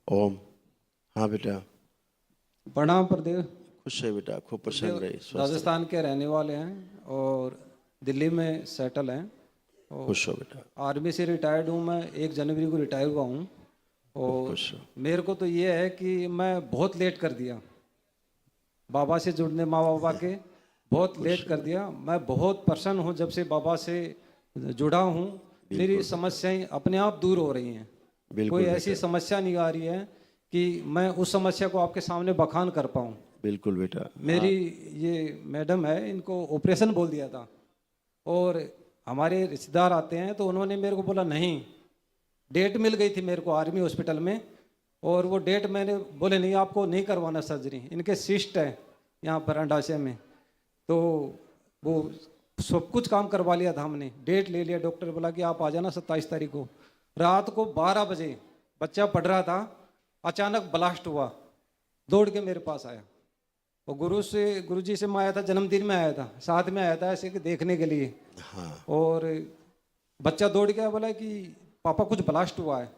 ओम। हाँ बेटा, प्रणाम प्रदेव। खुश है बेटा, खूब प्रसन्न रहे, स्वस्थ रहे, राजस्थान के रहने वाले हैं और दिल्ली में सेटल हैं और खुश हो बेटा, आर्मी से रिटायर्ड हूँ। मैं 1 जनवरी को रिटायर हुआ हूँ खूब और खुश हो। मेरे को तो ये है कि मैं बहुत लेट कर दिया बाबा से जुड़ने, माँ बाबा के बहुत लेट कर दिया। मैं बहुत प्रसन्न हूँ जब से बाबा से जुड़ा हूँ। मेरी बिल्कुल बेटा, समस्याएं अपने आप दूर हो रही हैं। कोई बिल्कुल ऐसी बेटा, समस्या नहीं आ रही है कि मैं उस समस्या को आपके सामने बखान कर पाऊँ। बिल्कुल बेटा। मेरी आप ये मैडम है, इनको ऑपरेशन बोल दिया था और हमारे रिश्तेदार आते हैं तो उन्होंने मेरे को बोला नहीं, डेट मिल गई थी मेरे को आर्मी हॉस्पिटल में और वो डेट मैंने बोले नहीं, आपको नहीं करवाना सर्जरी, इनके सिस्ट है यहाँ पर अंडाशय में। तो वो सब कुछ काम करवा लिया था हमने, डेट ले लिया। डॉक्टर बोला कि आप आ जाना 27 तारीख को। रात को 12 बजे बच्चा पढ़ रहा था, अचानक ब्लास्ट हुआ, दौड़ के मेरे पास आया। और गुरुजी से मैं आया था, जन्मदिन में आया था, साथ में आया था ऐसे कि देखने के लिए। हाँ और बच्चा दौड़ गया, बोला कि पापा कुछ ब्लास्ट हुआ है।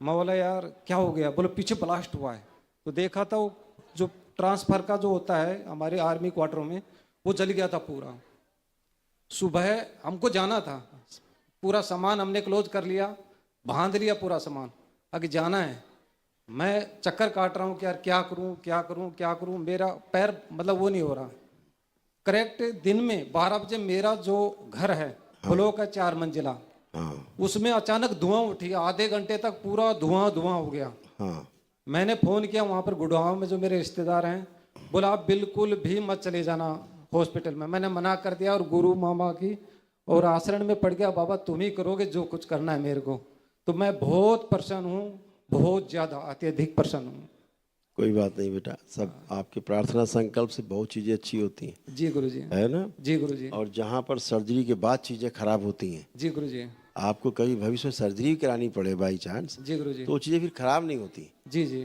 मैं बोला यार क्या हो गया? बोले पीछे ब्लास्ट हुआ है। तो देखा था वो जो ट्रांसफर का जो होता है हमारे आर्मी क्वार्टरों में, वो जल गया था पूरा। सुबह हमको जाना था, पूरा सामान हमने क्लोज कर लिया, बांध लिया पूरा सामान, आगे जाना है। मैं चक्कर काट रहा हूँ कि यार क्या करूँ क्या करूँ क्या करूँ, मेरा पैर मतलब वो नहीं हो रहा। करेक्ट दिन में 12 बजे मेरा जो घर है ब्लॉक है 4 मंजिला, हाँ उसमें अचानक धुआं उठी, आधे घंटे तक पूरा धुआं धुआं हो गया। हाँ। मैंने फोन किया वहां पर गुड़गांव में जो मेरे रिश्तेदार हैं, बोला आप बिल्कुल भी मत चले जाना हॉस्पिटल में। मैंने मना कर दिया और गुरु मामा की और आश्रम में पड़ गया, बाबा तुम ही करोगे जो कुछ करना है मेरे को। तो मैं बहुत परेशान हूँ, बहुत ज्यादा अत्यधिक परेशान हूँ। कोई बात नहीं बेटा, सब आपके प्रार्थना संकल्प से बहुत चीज़ें अच्छी होती हैं, जी गुरु जी। है ना। जी गुरु जी। और जहाँ पर सर्जरी के बाद चीज़ें खराब होती हैं, जी गुरु जी। आपको कभी भविष्य में सर्जरी भी करानी पड़े बाई चांस, जी गुरु जी। तो वो चीज़ें फिर खराब नहीं होती। जी जी।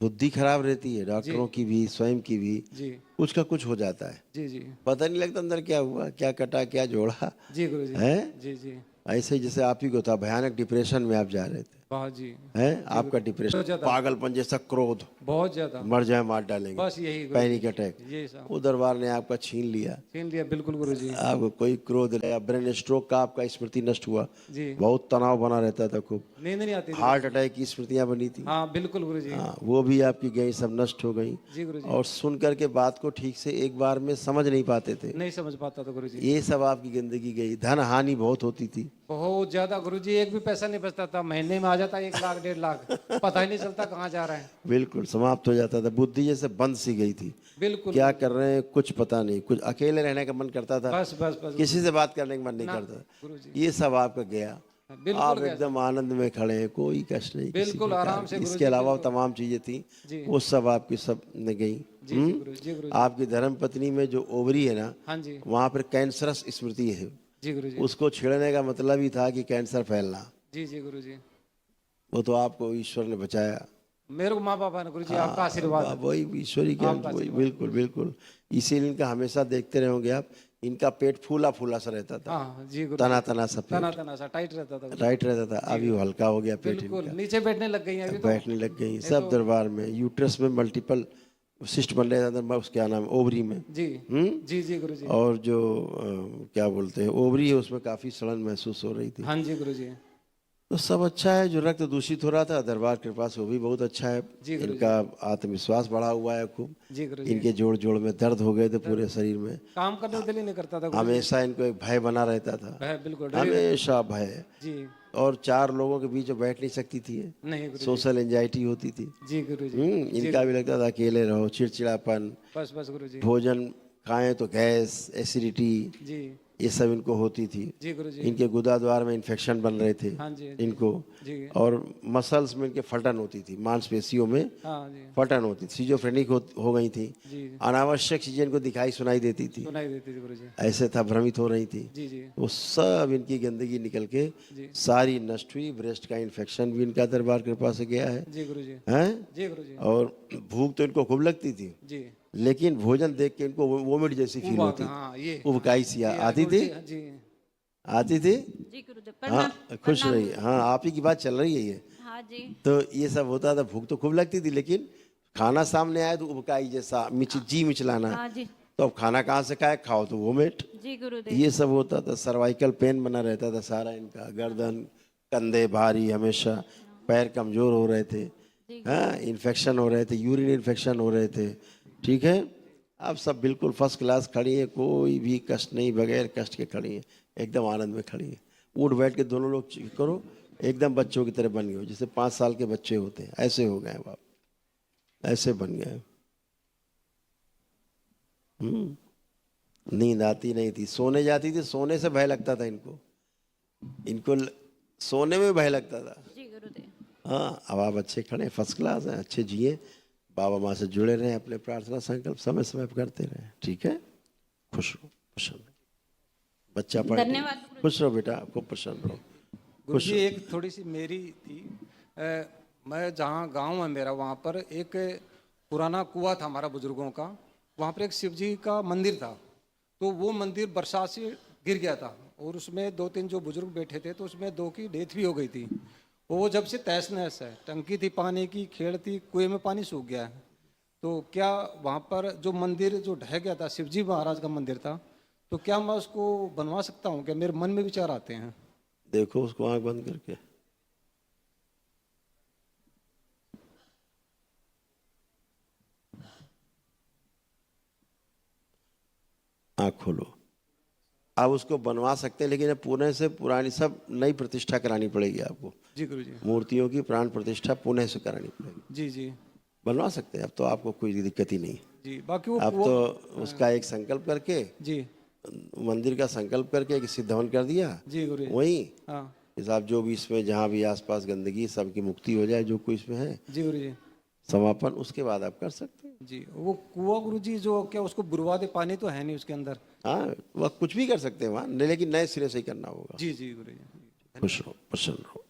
बुद्धि खराब रहती है, जी डॉक्टरों की भी, स्वयं की भी, जी। कुछ का कुछ हो जाता है, जी जी। पता नहीं लगता अंदर क्या हुआ, क्या कटा, क्या जोड़ा जी गुरु जी। है। जी जी। ऐसे ही जैसे आप ही को था, भयानक डिप्रेशन में आप जा रहे थे, वाह जी। हैं जी आपका गुरु, डिप्रेशन, बहुत ज्यादा, पागलपन जैसा क्रोध, बहुत ज्यादा। मर जाए मार डालेंगे, बस यही गुरु जी, पैनिक अटैक, ये सब वो दरबार ने आपका छीन लिया। छीन लिया। बिल्कुल गुरु जी। आपको कोई क्रोध नहीं, ब्रेन स्ट्रोक का आपका स्मृति नष्ट हुआ, जी। बहुत तनाव बना रहता था खूब, नींद नहीं आती थी गुरु हार्ट जी। अटैक की स्मृतियां बनी थी, हाँ बिल्कुल गुरु जी। हाँ वो भी आपकी गई, सब नष्ट हो गई। जी गुरु जी। और सुन करके बात को ठीक से एक बार में समझ नहीं पाते थे, नहीं समझ पाता था गुरु जी। ये सब आपकी जिंदगी गई, धन हानि बहुत होती थी। बहुत ज्यादा गुरु जी, एक भी पैसा नहीं बचता था, महीने में आ जाता 1 लाख 1.5 लाख, पता ही नहीं चलता कहाँ जा रहा है। बिल्कुल समाप्त हो जाता था, बुद्धि जैसे बंद सी गई थी, बिल्कुल क्या गुरु जी। कर रहे हैं कुछ पता नहीं, कुछ अकेले रहने का मन करता था, बस बस बस गुरु किसी जी। से बात करने का मन नहीं ना करता। गुरु जी। ये सब आपका गया, बिल्कुल आप गया एकदम सर। आनंद में खड़े हैं, कोई कष्ट नहीं किसी बिल्कुल प्रकार आराम की। से गुरु इसके जी, अलावा बिल्कुल। तमाम चीजें थी, जी वो सब आपकी सब न गई। जी। जी गुरु जी, गुरु जी। आपकी धर्म पत्नी में जो ओवरी है ना, हाँ जी। वहां पर कैंसरस स्मृति है, जी गुरु जी। उसको छेड़ने का मतलब ही था कि कैंसर फैलना। जी जी गुरु जी। वो तो आपको ईश्वर ने बचाया। मेरे को माँ बाप है ना गुरु जी, आपका आशीर्वाद है। वही ईश्वरी के अंश, आपका वही आशीर्वाद बिल्कुल गुरु जी। बिल्कुल। इसीलिए इनका हमेशा देखते रहोगे आप, इनका पेट फूला फूला सा रहता था, हाँ जी गुरु जी। तना तना सा तना पेट, तना सा टाइट रहता था गुरु जी। राइट रहता था। जी अभी वो हल्का हो गया पेट बिल्कुल, इनका, नीचे बैठने लग गई हैं अभी तो। बैठने लग गई नहीं सब तो। दरबार में। यूट्रस में मल्टीपल सिस्ट बन रहे थे, उसके क्या नाम है, ओवरी में। जी हम्म। जी। जी गुरु जी। और जो क्या बोलते हैं ओवरी है, उसमें काफी सड़न महसूस हो रही थी। हाँ जी गुरु जी। तो सब अच्छा है, जो रक्त दूषित हो रहा था दरबार के पास वो भी बहुत अच्छा है। जी गुरु जी। इनका आत्मविश्वास बढ़ा हुआ है खूब, जी गुरु जी। इनके जोड़ जोड़ में दर्द हो गए थे पूरे शरीर में, काम करने को दिल ही नहीं करता था गुरु जी। हमेशा इनको एक भय बना रहता था, बिल्कुल डर ही रहता। हमेशा भय। जी। और 4 लोगों के बीच में बैठ नहीं सकती थी ये, नहीं गुरु जी। सोशल एंजाइटी होती थी। जी गुरु जी। जी इनका भी लगता था अकेले रहो, चिड़चिड़ापन, बस बस गुरु जी। भोजन खाएं तो गैस, एसिडिटी, जी ये सब इनको होती थी। जी गुरु जी। इनके गुदा द्वार में इन्फेक्शन बन रहे थे हाँ जी जी। इनको, जी। और मसल्स में इनके फटन होती थी, मांसपेशियों में हाँ जी। फटन होती थी, सिजोफ्रेनिक हो गई थी, जी अनावश्यक चीजें इनको दिखाई सुनाई देती थी, सुनाई देती थी गुरु जी। ऐसे था, भ्रमित हो रही थी। जी जी। वो सब इनकी गंदगी निकल के जी सारी नष्ट हुई। ब्रेस्ट का इन्फेक्शन भी इनका दरबार कृपा से गया है, जी गुरु जी। हैं। जी गुरु जी। और भूख तो इनको खूब लगती थी, जी। लेकिन भोजन देख के इनको वोमिट जैसी फील उबाग, होती, हाँ ये उबकाई सी ये आती गुरु थी, जी। जी आती थी। जी गुरुदेव हाँ प्रणाम। खुश प्रणाम रहिए। हाँ आप ही की बात चल रही है ये, हाँ जी। तो ये सब होता था, भूख तो खूब लगती थी, लेकिन खाना सामने आए तो उबकाई जैसा जी मिचलाना, हाँ जी। तो अब खाना कहाँ से खाए, खाओ तो वोमिट, जी गुरुदेव। ये सब होता था। सर्वाइकल पेन बना रहता था सारा इनका, गर्दन कंधे भारी हमेशा, पैर कमजोर हो रहे थे, जी हाँ, इन्फेक्शन हो रहे थे, यूरिन इन्फेक्शन हो रहे थे। ठीक है, अब सब बिल्कुल फर्स्ट क्लास खड़ी है, कोई भी कष्ट नहीं, बगैर कष्ट के खड़ी है, एकदम आनंद में खड़ी है। उठ बैठ के दोनों लोग करो, एकदम बच्चों की तरह बन गए हो, जैसे 5 साल के बच्चे होते हैं, ऐसे हो गए बाप, ऐसे बन गए। नींद आती नहीं थी, सोने जाती थी, सोने से भय लगता था इनको, सोने में भय लगता था। जी गुरुदेव। हाँ, अब आप अच्छे खड़े, फर्स्ट क्लास हैं, अच्छे जिए, बाबा माँ से जुड़े रहे, अपने प्रार्थना संकल्प समय समय पर करते रहे। ठीक है, खुश रहो, प्रसन्न रहो, बच्चा पढ़ के धन्यवाद गुरुजी। खुश रहो बेटा, आपको प्रसन्न रहो। गुरुजी एक थोड़ी सी मेरी थी, मैं जहाँ गांव है मेरा, वहाँ पर एक पुराना कुआं था हमारा बुजुर्गों का, वहाँ पर एक शिव जी का मंदिर था। तो वो मंदिर बरसात से गिर गया था और उसमें 2-3 जो बुजुर्ग बैठे थे, तो उसमें 2 की डेथ भी हो गई थी। वो जब से तहस नहस है, टंकी थी पानी की, खेड़ थी, कुएं में पानी सूख गया है। तो क्या वहाँ पर जो मंदिर जो ढह गया था, शिवजी महाराज का मंदिर था, तो क्या मैं उसको बनवा सकता हूँ? क्या मेरे मन में विचार आते हैं। देखो उसको आंख बंद करके, आंख खोलो। आप उसको बनवा सकते हैं, लेकिन अब पुणे से पुरानी सब नई प्रतिष्ठा करानी पड़ेगी आपको। जी गुरुजी। मूर्तियों की प्राण प्रतिष्ठा पुणे से करानी पड़ेगी। जी जी बनवा सकते हैं, अब तो आपको कोई दिक्कत ही नहीं। जी। बाकी वो अब तो उसका एक संकल्प करके, जी मंदिर का संकल्प करके एक सिद्ध हवन कर दिया, जी गुरुजी। वही हाँ हिसाब जो भी इसमें जहाँ भी आसपास गंदगी सबकी मुक्ति हो जाए, जो कोई इसमें है जी गुरुजी। समापन, उसके बाद आप कर सकते हैं। जी वो कुआं गुरुजी जो क्या उसको बुरवा दे, पानी तो है नहीं उसके अंदर। हाँ, वह कुछ भी कर सकते हैं वहाँ, लेकिन नए सिरे से ही करना होगा। जी जी गुरुजी। खुश रहो, प्रसन्न रहो।